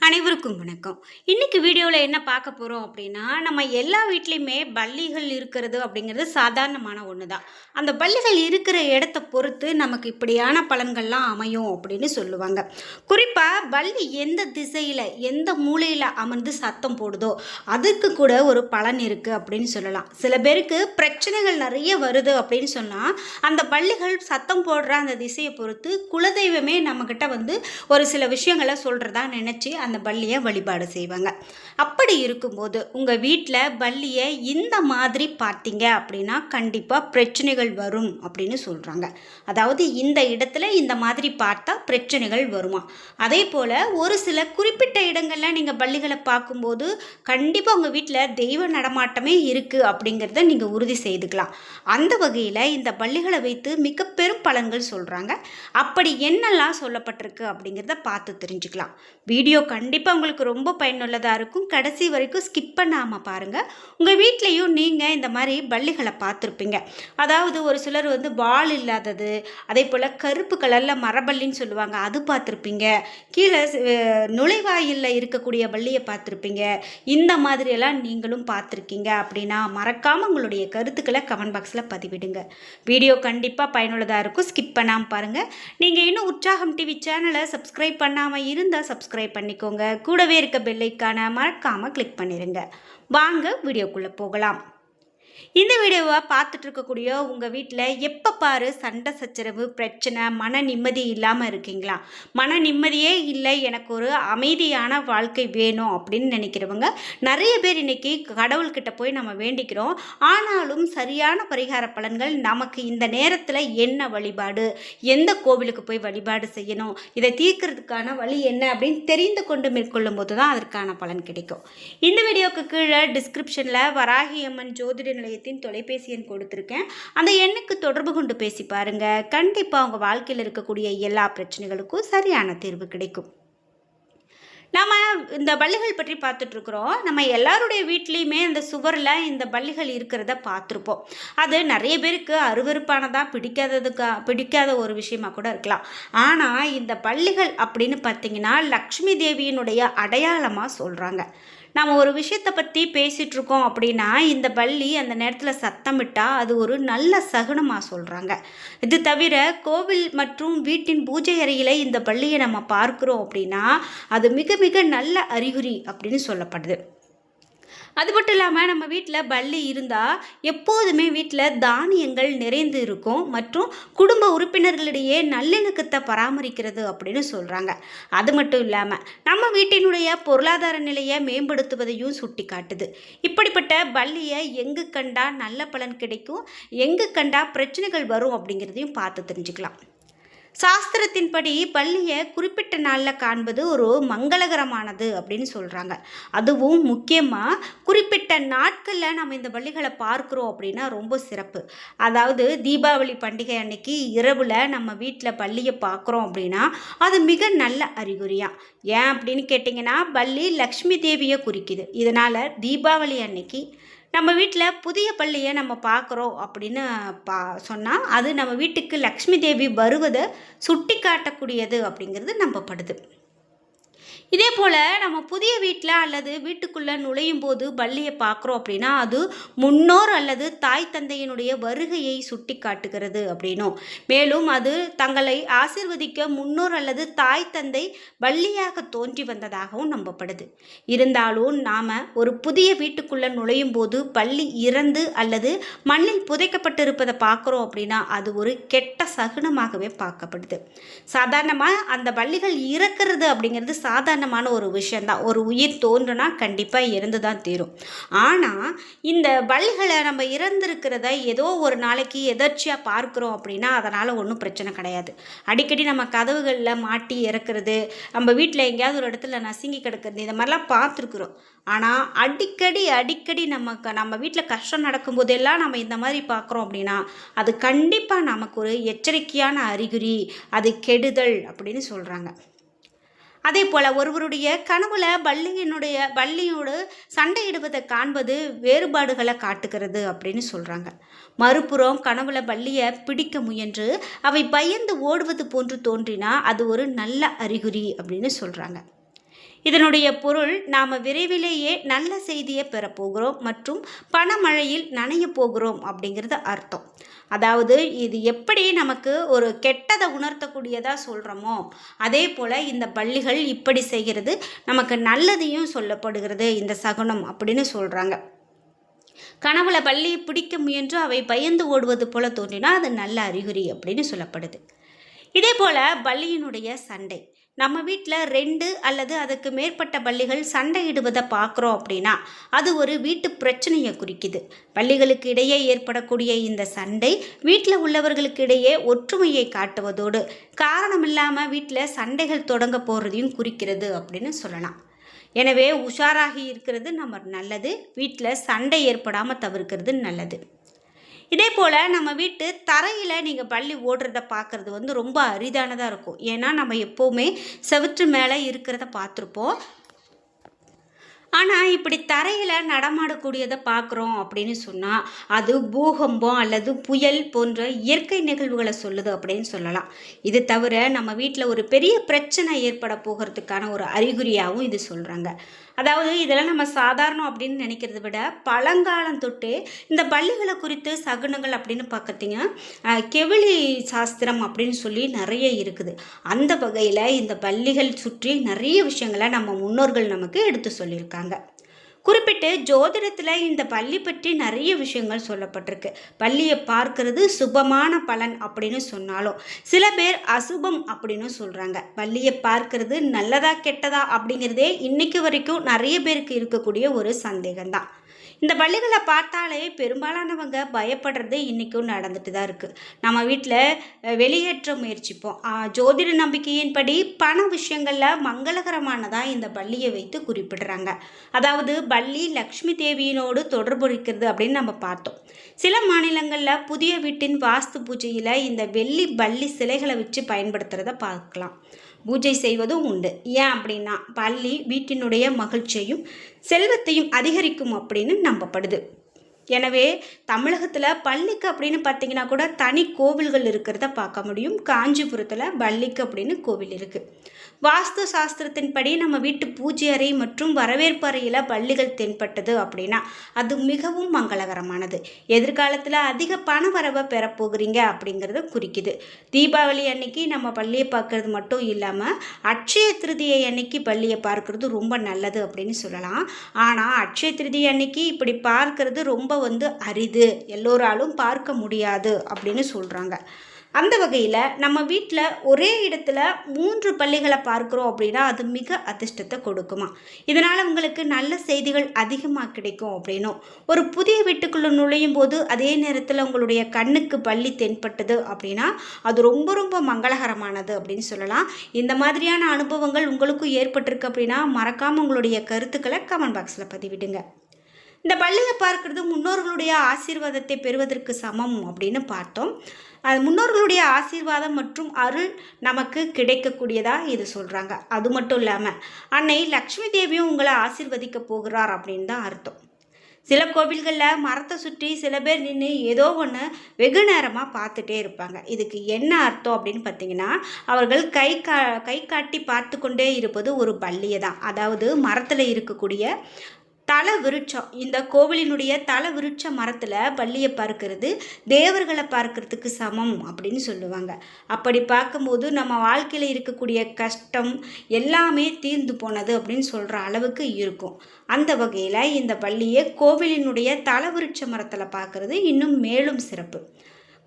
அனைவருக்கும் வணக்கம். இன்னைக்கு வீடியோவில் என்ன பார்க்க போகிறோம் அப்படின்னா, நம்ம எல்லா வீட்லேயுமே பல்லிகள் இருக்கிறது அப்படிங்கிறது சாதாரணமான ஒன்று தான். அந்த பல்லிகள் இருக்கிற இடத்த பொறுத்து நமக்கு இப்படியான பலன்கள்லாம் அமையும் அப்படின்னு சொல்லுவாங்க. குறிப்பாக பல்லி எந்த திசையில் எந்த மூலையில் அமர்ந்து சத்தம் போடுதோ அதுக்கு கூட ஒரு பலன் இருக்குது அப்படின்னு சொல்லலாம். சில பேருக்கு பிரச்சனைகள் நிறைய வருது அப்படின்னு சொன்னால் அந்த பல்லிகள் சத்தம் போடுற அந்த திசையை பொறுத்து குலதெய்வமே நம்மக்கிட்ட வந்து ஒரு சில விஷயங்களை சொல்கிறதா நினச்சி அந்த பல்லியை வழிபாடு செய்வாங்க. அப்படி இருக்கும்போது உங்கள் வீட்டில் பல்லியை இந்த மாதிரி பார்த்தீங்க அப்படின்னா கண்டிப்பாக பிரச்சனைகள் வரும் அப்படின்னு சொல்கிறாங்க. அதாவது இந்த இடத்துல இந்த மாதிரி பார்த்தா பிரச்சனைகள் வருமா. அதே போல் ஒரு சில குறிப்பிட்ட இடங்களில் நீங்கள் பல்லிகளை பார்க்கும்போது கண்டிப்பாக உங்கள் வீட்டில் தெய்வ நடமாட்டமே இருக்குது அப்படிங்கிறத நீங்கள் உறுதி செய்துக்கலாம். அந்த வகையில் இந்த பல்லிகளை வைத்து மிக பெரும் பலன்கள் சொல்கிறாங்க. அப்படி என்னெல்லாம் சொல்லப்பட்டிருக்கு அப்படிங்கிறத பார்த்து தெரிஞ்சுக்கலாம். வீடியோ கண்டிப்பாக உங்களுக்கு ரொம்ப பயனுள்ளதாக இருக்கும். கடைசி வரைக்கும் ஸ்கிப் பண்ணாமல் பாருங்கள். உங்கள் வீட்லேயும் நீங்கள் இந்த மாதிரி பல்லிகளை பார்த்துருப்பீங்க. அதாவது ஒரு சிலர் வந்து வால் இல்லாதது, அதே போல் கருப்பு கலரில் மரபல்லின்னு சொல்லுவாங்க, அது பார்த்துருப்பீங்க. கீழே நுழைவாயிலில் இருக்கக்கூடிய பல்லியை பார்த்துருப்பீங்க. இந்த மாதிரியெல்லாம் நீங்களும் பார்த்துருக்கீங்க அப்படின்னா மறக்காமல் உங்களுடைய கருத்துக்களை கமெண்ட் பாக்ஸில் பதிவிடுங்க. வீடியோ கண்டிப்பாக பயனுள்ளதாக இருக்கும். ஸ்கிப் பண்ணாமல் பாருங்கள். நீங்கள் இன்னும் உற்சாகம் டிவி சேனலை சப்ஸ்கிரைப் பண்ணாமல் இருந்தால் சப்ஸ்கிரைப் பண்ணிக்கோங்க. கூடவே இருக்க பெல் ஐகானை மறக்காமல் கிளிக் பண்ணிடுங்க. வாங்க வீடியோக்குள்ளே போகலாம். இந்த வீடியோவை பார்த்துட்டு இருக்கக்கூடிய உங்கள் வீட்டில் எப்போ பாரு சண்டை சச்சரவு பிரச்சனை மன நிம்மதி இல்லாமல் இருக்கீங்களா? மன நிம்மதியே இல்லை, எனக்கு ஒரு அமைதியான வாழ்க்கை வேணும் அப்படின்னு நினைக்கிறவங்க நிறைய பேர் இன்றைக்கி கடவுள்கிட்ட போய் நம்ம வேண்டிக்கிறோம். ஆனாலும் சரியான பரிகார பலன்கள் நமக்கு இந்த நேரத்தில் என்ன வழிபாடு, எந்த கோவிலுக்கு போய் வழிபாடு செய்யணும், இதை தீர்க்கிறதுக்கான வழி என்ன அப்படின்னு தெரிந்து கொண்டு மேற்கொள்ளும் போது தான் அதற்கான பலன் கிடைக்கும். இந்த வீடியோவுக்கு கீழே டிஸ்கிரிப்ஷனில் வராகியம்மன் ஜோதிட நிலையத்தின் தொலைபேசி எண் கொடுத்துருக்கேன். அந்த எண்ணுக்கு தொடர்பு கொண்டு பேசி பாருங்க. கண்டிப்பாக உங்கள் வாழ்க்கையில் இருக்கக்கூடிய எல்லா பிரச்சனைகளுக்கும் சரியான தீர்வு கிடைக்கும். நம்ம இந்த பல்லிகள் பற்றி பார்த்துட்ருக்குறோம். நம்ம எல்லாருடைய வீட்லேயுமே இந்த சுவரில் இந்த பல்லிகள் இருக்கிறத பார்த்துருப்போம். அது நிறைய பேருக்கு அருவருப்பானதாக பிடிக்காத ஒரு விஷயமா கூட இருக்கலாம். ஆனால் இந்த பல்லிகள் அப்படின்னு பார்த்திங்கன்னா லக்ஷ்மி தேவியினுடைய அடையாளமாக சொல்கிறாங்க. நம்ம ஒரு விஷயத்தை பற்றி பேசிகிட்ருக்கோம் அப்படின்னா இந்த பல்லி அந்த நேரத்தில் சத்தமிட்டால் அது ஒரு நல்ல சகுனமாக சொல்கிறாங்க. இது தவிர கோவில் மற்றும் வீட்டின் பூஜை அறையில் இந்த பல்லியை நம்ம பார்க்குறோம் அப்படின்னா அது மிக மிக நல்ல அறிகுறி அப்படின்னு சொல்லப்படுது. அது மட்டும் இல்லாமல் நம்ம வீட்டில் பல்லி இருந்தால் எப்போதுமே வீட்டில் தானியங்கள் நிறைந்து இருக்கும் மற்றும் குடும்ப உறுப்பினர்களிடையே நல்லிணக்கத்தை பராமரிக்கிறது அப்படின்னு சொல்கிறாங்க. அது மட்டும் இல்லாமல் நம்ம வீட்டினுடைய பொருளாதார நிலையை மேம்படுத்துவதையும் சுட்டி காட்டுது. இப்படிப்பட்ட பல்லியை எங்கு கண்டா நல்ல பலன் கிடைக்கும், எங்கு கண்டா பிரச்சனைகள் வரும் அப்படிங்கிறதையும் பார்த்து தெரிஞ்சுக்கலாம். சாஸ்திரத்தின்படி பல்லியை குறிப்பிட்ட நாளில் காண்பது ஒரு மங்களகரமானது அப்படின்னு சொல்கிறாங்க. அதுவும் முக்கியமாக குறிப்பிட்ட நாட்களில் நம்ம இந்த பல்லிகளை பார்க்குறோம் அப்படின்னா ரொம்ப சிறப்பு. அதாவது தீபாவளி பண்டிகை அன்னைக்கு இரவில் நம்ம வீட்டில் பல்லியை பார்க்குறோம் அப்படின்னா அது மிக நல்ல அறிகுறியாக. ஏன் அப்படின்னு கேட்டிங்கன்னா பல்லி லக்ஷ்மி தேவியை குறிக்குது. இதனால் தீபாவளி அன்னைக்கு நம்ம வீட்டில் புதிய பல்லியை நம்ம பார்க்குறோம் அப்படின்னு சொன்னால் அது நம்ம வீட்டுக்கு லக்ஷ்மி தேவி வருவதை சுட்டி காட்டக்கூடியது அப்படிங்கிறது நம்பப்படுது. இதே போல் நம்ம புதிய வீட்டில் அல்லது வீட்டுக்குள்ளே நுழையும் போது பல்லியை பார்க்குறோம் அப்படின்னா அது முன்னோர் அல்லது தாய் தந்தையினுடைய வருகையை சுட்டி காட்டுகிறது அப்படின்னும், மேலும் அது தங்களை ஆசீர்வதிக்க முன்னோர் அல்லது தாய் தந்தை பல்லியாக தோன்றி வந்ததாகவும் நம்பப்படுது. இருந்தாலும் நாம் ஒரு புதிய வீட்டுக்குள்ளே நுழையும் போது பல்லி இறந்து அல்லது மண்ணில் புதைக்கப்பட்டிருப்பதை பார்க்குறோம் அப்படின்னா அது ஒரு கெட்ட சகுனமாகவே பார்க்கப்படுது. சாதாரணமாக அந்த பல்லிகள் இறக்கிறது அப்படிங்கிறது சாதாரணமான ஒரு விஷயந்தான். ஒரு உயிர் தோன்றுனா கண்டிப்பாக இறந்து தான் தீரும். ஆனால் இந்த பல்லிகளை நம்ம இறந்துருக்கிறத ஏதோ ஒரு நாளைக்கு எதர்ச்சியாக பார்க்குறோம் அப்படின்னா அதனால் ஒன்றும் பிரச்சனை கிடையாது. அடிக்கடி நம்ம கதவுகளில் மாட்டி இறக்குறது, நம்ம வீட்டில் எங்கேயாவது ஒரு இடத்துல நசுங்கி கிடக்கிறது, இந்த மாதிரிலாம் பார்த்துருக்குறோம். ஆனால் அடிக்கடி நம்ம வீட்டில் கஷ்டம் நடக்கும்போதெல்லாம் நம்ம இந்த மாதிரி பார்க்குறோம் அப்படின்னா அது கண்டிப்பாக நமக்கு ஒரு எச்சரிக்கையான அறிகுறி, அது கெடுதல் அப்படின்னு சொல்கிறாங்க. அதே போல் ஒருவருடைய கனவுல பல்லியோடு சண்டையிடுவதை காண்பது வேறுபாடுகளை காட்டுகிறது அப்படின்னு சொல்கிறாங்க. மறுபுறம் கனவுல பல்லியை பிடிக்க முயன்று அவை பயந்து ஓடுவது போன்று தோன்றினா அது ஒரு நல்ல அறிகுறி அப்படின்னு சொல்கிறாங்க. இதனுடைய பொருள் நாம் விரைவிலேயே நல்ல செய்தியை பெறப்போகிறோம் மற்றும் பணமழையில் நனைய போகிறோம் அப்படிங்கிறது அர்த்தம். அதாவது இது எப்படி நமக்கு ஒரு கெட்டதை உணர்த்தக்கூடியதாக சொல்கிறோமோ அதே போல் இந்த பள்ளிகள் இப்படி செய்கிறது நமக்கு நல்லதையும் சொல்லப்படுகிறது இந்த சகுனம் அப்படின்னு சொல்கிறாங்க. கனவுல பள்ளியை பிடிக்க முயன்று அவை பயந்து ஓடுவது போல தோன்றினா அது நல்ல அறிகுறி அப்படின்னு சொல்லப்படுது. இதே போல் பள்ளியினுடைய சண்டை, நம்ம வீட்டில் 2 அல்லது அதுக்கு மேற்பட்ட பள்ளிகள் சண்டையிடுவதை பார்க்குறோம் அப்படின்னா அது ஒரு வீட்டு பிரச்சனையை குறிக்குது. பள்ளிகளுக்கு இடையே ஏற்படக்கூடிய இந்த சண்டை வீட்டில் உள்ளவர்களுக்கு இடையே ஒற்றுமையை காட்டுவதோடு காரணமில்லாமல் வீட்டில் சண்டைகள் தொடங்க போகிறதையும் குறிக்கிறது அப்படின்னு சொல்லலாம். எனவே உஷாராகி இருக்கிறது நம்ம நல்லது, வீட்டில் சண்டை ஏற்படாமல் தவிர்க்கிறது நல்லது. இதே போல் நம்ம வீட்டு தரையில் நீங்கள் பள்ளி ஓடுறத பார்க்குறது ரொம்ப அரிதானதாக இருக்கும். ஏன்னா நம்ம எப்போவுமே செவுற்று மேலே இருக்கிறத பார்த்துருப்போம். ஆனால் இப்படி தரையில் நடமாடக்கூடியதை பார்க்குறோம் அப்படின்னு சொன்னால் அது பூகம்பம் அல்லது புயல் போன்ற இயற்கை நிகழ்வுகளை சொல்லுது அப்படின்னு சொல்லலாம். இது தவிர நம்ம வீட்டில் ஒரு பெரிய பிரச்சனை ஏற்பட போகிறதுக்கான ஒரு அறிகுறியாகவும் இது சொல்கிறாங்க. அதாவது இதெல்லாம் நம்ம சாதாரணம் அப்படின்னு நினைக்கிறத விட பழங்காலம் தொட்டே இந்த பள்ளிகளை குறித்து சகுனங்கள் அப்படின்னு பார்த்திங்கன்னா கெவிலி சாஸ்திரம் அப்படின்னு சொல்லி நிறைய இருக்குது. அந்த வகையில் இந்த பள்ளிகள் சுற்றி நிறைய விஷயங்களை நம்ம முன்னோர்கள் நமக்கு எடுத்து சொல்லியிருக்காங்க. குறிப்பிட்டு ஜோதிடத்தில் இந்த பள்ளி பற்றி நிறைய விஷயங்கள் சொல்லப்பட்டிருக்கு. பள்ளியை பார்க்கறது சுபமான பலன் அப்படின்னு சொன்னாலும் சில பேர் அசுபம் அப்படின்னு சொல்கிறாங்க. பள்ளியை பார்க்கறது நல்லதா கெட்டதா அப்படிங்கிறதே இன்னைக்கு வரைக்கும் நிறைய பேருக்கு இருக்கக்கூடிய ஒரு சந்தேகம்தான். இந்த பள்ளிகளை பார்த்தாலே பெரும்பாலானவங்க பயப்படுறது இன்றைக்கும் நடந்துட்டு தான் இருக்குது. நம்ம வீட்டில் வெளியேற்ற முயற்சிப்போம். ஜோதிட நம்பிக்கையின்படி பண விஷயங்களில் மங்களகரமானதாக இந்த பள்ளியை வைத்து குறிப்பிடுறாங்க. அதாவது பள்ளி லக்ஷ்மி தேவியினோடு தொடர்பு இருக்கிறது அப்படின்னு நம்ம பார்த்தோம். சில மாநிலங்களில் புதிய வீட்டின் வாஸ்து பூஜையில் இந்த வெள்ளி பள்ளி சிலைகளை வச்சு பயன்படுத்துகிறத பார்க்கலாம். பூஜை செய்வதும் உண்டு. ஏன் அப்படின்னா பள்ளி வீட்டினுடைய மகிழ்ச்சியையும் செல்வத்தையும் அதிகரிக்கும் அப்படின்னு நம்பப்படுது. எனவே தமிழகத்தில் பள்ளிக்கு அப்படின்னு பார்த்தீங்கன்னா கூட தனி கோவில்கள் இருக்கிறத பார்க்க முடியும். காஞ்சிபுரத்தில் பள்ளிக்கு அப்படின்னு கோவில் இருக்குது. வாஸ்து சாஸ்திரத்தின்படி நம்ம வீட்டு பூஜை அறை மற்றும் வரவேற்பு அறையில் பள்ளிகள் தென்பட்டது அப்படின்னா அது மிகவும் மங்களகரமானது. எதிர்காலத்தில் அதிக பண வரவை பெறப்போகிறீங்க அப்படிங்கிறத குறிக்குது. தீபாவளி அன்னைக்கு நம்ம பள்ளியை பார்க்கறது மட்டும் இல்லாமல் அட்சய திருதியை அன்னைக்கு பள்ளியை பார்க்கறது ரொம்ப நல்லது அப்படின்னு சொல்லலாம். ஆனால் அட்சய திருதியை அன்னைக்கு இப்படி பார்க்கறது ரொம்ப அரிது, எல்லோராலும் பார்க்க முடியாது அப்படின்னு சொல்கிறாங்க. அந்த வகையில் நம்ம வீட்டில் ஒரே இடத்துல 3 பள்ளிகளை பார்க்குறோம் அப்படின்னா அது மிக அதிர்ஷ்டத்தை கொடுக்குமா. இதனால் உங்களுக்கு நல்ல செய்திகள் அதிகமாக கிடைக்கும் அப்படின்னும், ஒரு புதிய வீட்டுக்குள்ளே நுழையும் போது அதே நேரத்தில் உங்களுடைய கண்ணுக்கு பள்ளி தென்பட்டது அப்படின்னா அது ரொம்ப ரொம்ப மங்களகரமானது அப்படின்னு சொல்லலாம். இந்த மாதிரியான அனுபவங்கள் உங்களுக்கும் ஏற்பட்டிருக்கு அப்படின்னா மறக்காமல் உங்களுடைய கருத்துக்களை கமெண்ட் பாக்ஸில் பதிவிடுங்க. இந்த பள்ளியை பார்க்கறது முன்னோர்களுடைய ஆசீர்வாதத்தை பெறுவதற்கு சமம் அப்படின்னு பார்த்தோம். அது முன்னோர்களுடைய ஆசீர்வாதம் மற்றும் அருள் நமக்கு கிடைக்கக்கூடியதாக இது சொல்கிறாங்க. அது மட்டும் இல்லாமல் அன்னை லக்ஷ்மி தேவியும் உங்களை ஆசீர்வதிக்க போகிறார் அப்படின்னு தான் அர்த்தம். சில கோவில்களில் மரத்தை சுற்றி சில பேர் நின்று ஏதோ ஒன்று வெகு நேரமாக பார்த்துட்டே இருப்பாங்க. இதுக்கு என்ன அர்த்தம் அப்படின்னு பார்த்தீங்கன்னா அவர்கள் கை காட்டி பார்த்து கொண்டே இருப்பது ஒரு பள்ளியை தான். அதாவது மரத்தில் இருக்கக்கூடிய தல விருட்சம், இந்த கோவிலினுடைய தல விருட்ச மரத்தில் பள்ளியை பார்க்கறது தேவர்களை பார்க்கறதுக்கு சமம் அப்படின்னு சொல்லுவாங்க. அப்படி பார்க்கும்போது நம்ம வாழ்க்கையில் இருக்கக்கூடிய கஷ்டம் எல்லாமே தீர்ந்து போனது அப்படின்னு சொல்கிற அளவுக்கு இருக்கும். அந்த வகையில் இந்த பள்ளியை கோவிலினுடைய தல விருட்ச மரத்தில் பார்க்கறது இன்னும் மேலும் சிறப்பு.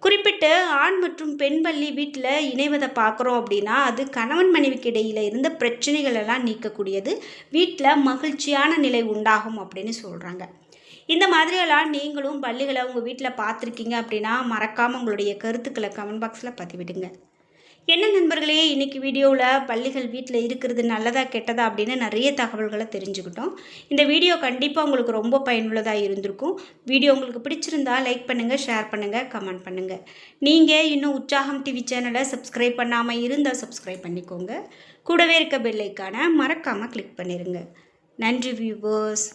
குறிப்பிட்டு ஆண் மற்றும் பெண் பள்ளி வீட்டில் இணைவதை பார்க்குறோம் அப்படின்னா அது கணவன் மனைவிக்கு இடையில் இருந்த பிரச்சனைகள் எல்லாம் நீக்கக்கூடியது, வீட்டில் மகிழ்ச்சியான நிலை உண்டாகும் அப்படின்னு சொல்கிறாங்க. இந்த மாதிரியெல்லாம் நீங்களும் பள்ளிகளை உங்கள் வீட்டில் பார்த்துருக்கீங்க அப்படின்னா மறக்காமல் உங்களுடைய கருத்துக்களை கமெண்ட் பாக்ஸில் பதிவிடுங்க. என்ன நண்பர்களே, இன்றைக்கி வீடியோவில் பள்ளிகள் வீட்டில் இருக்கிறது நல்லதா கெட்டதா அப்படின்னு நிறைய தகவல்களை தெரிஞ்சுக்கிட்டோம். இந்த வீடியோ கண்டிப்பாக உங்களுக்கு ரொம்ப பயனுள்ளதாக இருந்திருக்கும். வீடியோ உங்களுக்கு பிடிச்சிருந்தா லைக் பண்ணுங்கள், ஷேர் பண்ணுங்கள், கமெண்ட் பண்ணுங்கள். நீங்கள் இன்னும் உற்சாகம் டிவி சேனலை சப்ஸ்கிரைப் பண்ணாமல் இருந்தால் சப்ஸ்கிரைப் பண்ணிக்கோங்க. கூடவே இருக்க பெல் ஐக்கானை மறக்காமல் கிளிக் பண்ணிடுங்க. நன்றி வியூவர்ஸ்.